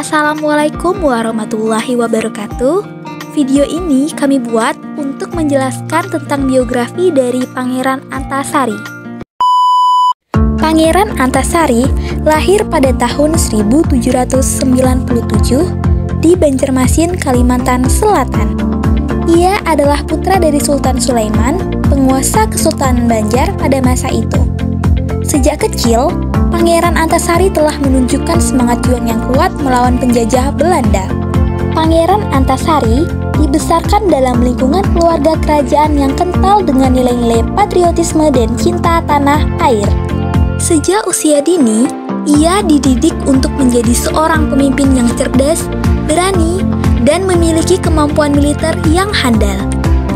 Assalamualaikum warahmatullahi wabarakatuh. Video ini kami buat untuk menjelaskan tentang biografi dari Pangeran Antasari. Pangeran Antasari lahir pada tahun 1797 di Banjarmasin, Kalimantan Selatan. Ia adalah putra dari Sultan Sulaiman, penguasa Kesultanan Banjar pada masa itu. Sejak kecil, Pangeran Antasari telah menunjukkan semangat juang yang kuat melawan penjajah Belanda. Pangeran Antasari dibesarkan dalam lingkungan keluarga kerajaan yang kental dengan nilai-nilai patriotisme dan cinta tanah air. Sejak usia dini, ia dididik untuk menjadi seorang pemimpin yang cerdas, berani, dan memiliki kemampuan militer yang handal.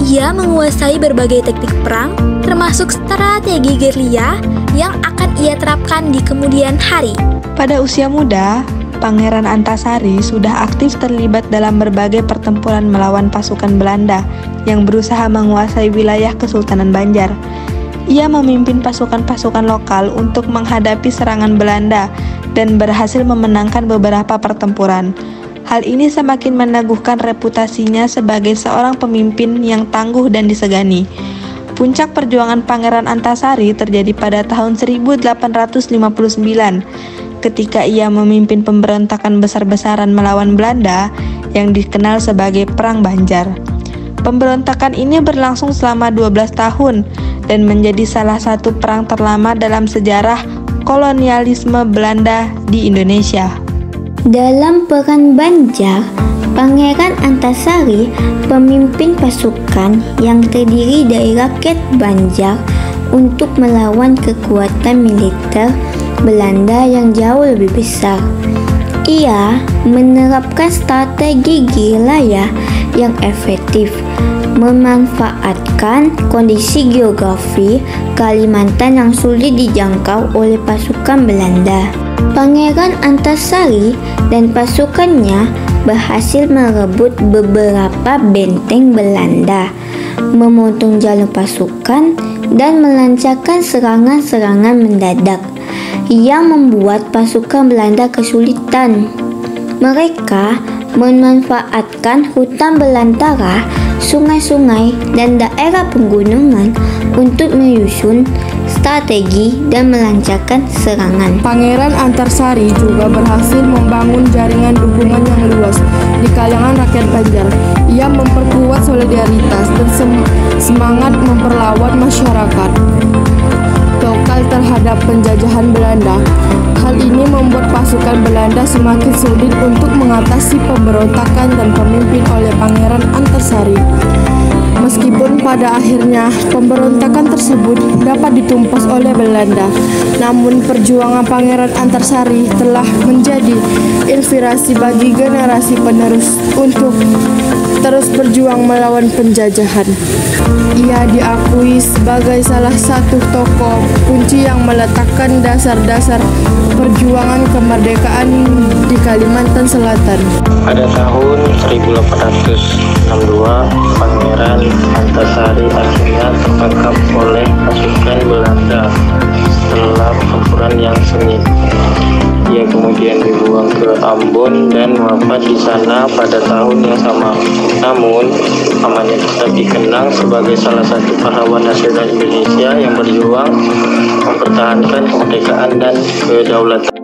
Ia menguasai berbagai teknik perang, termasuk strategi gerilya yang akan ia terapkan di kemudian hari. Pada usia muda, Pangeran Antasari sudah aktif terlibat dalam berbagai pertempuran melawan pasukan Belanda yang berusaha menguasai wilayah Kesultanan Banjar. Ia memimpin pasukan-pasukan lokal untuk menghadapi serangan Belanda dan berhasil memenangkan beberapa pertempuran. Hal ini semakin meneguhkan reputasinya sebagai seorang pemimpin yang tangguh dan disegani. Puncak perjuangan Pangeran Antasari terjadi pada tahun 1859 ketika ia memimpin pemberontakan besar-besaran melawan Belanda yang dikenal sebagai Perang Banjar. Pemberontakan ini berlangsung selama 12 tahun dan menjadi salah satu perang terlama dalam sejarah kolonialisme Belanda di Indonesia. Dalam Perang Banjar, Pangeran Antasari memimpin pasukan yang terdiri dari rakyat Banjar untuk melawan kekuatan militer Belanda yang jauh lebih besar. Ia menerapkan strategi gerilya yang efektif, memanfaatkan kondisi geografi Kalimantan yang sulit dijangkau oleh pasukan Belanda. Pangeran Antasari dan pasukannya berhasil merebut beberapa benteng Belanda, memotong jalur pasukan, dan melancarkan serangan-serangan mendadak yang membuat pasukan Belanda kesulitan. Mereka memanfaatkan hutan belantara, sungai-sungai, dan daerah pegunungan untuk menyusun strategi dan melancarkan serangan. Pangeran Antasari juga berhasil membangun jaringan dukungan yang luas di kalangan rakyat Banjar. Ia memperkuat solidaritas dan semangat memperlawan masyarakat lokal terhadap penjajahan Belanda. Hal ini membuat pasukan Belanda semakin sulit untuk mengatasi pemberontakan dan pemimpin oleh Pangeran Antasari. Meskipun pada akhirnya pemberontakan tersebut dapat ditumpas oleh Belanda, namun perjuangan Pangeran Antasari telah menjadi inspirasi bagi generasi penerus untuk terus berjuang melawan penjajahan. Ia diakui sebagai salah satu tokoh kunci yang meletakkan dasar-dasar perjuangan kemerdekaan di Kalimantan Selatan. Pada tahun 1862, Pangeran Antasari akhirnya tertangkap oleh pasukan Belanda setelah pertempuran yang sengit. Ia kemudian dibuang ke Ambon dan wafat di sana pada tahun yang sama. Namun, namanya tetap dikenang sebagai salah satu pahlawan nasional Indonesia yang berjuang mempertahankan kemerdekaan dan kedaulatan.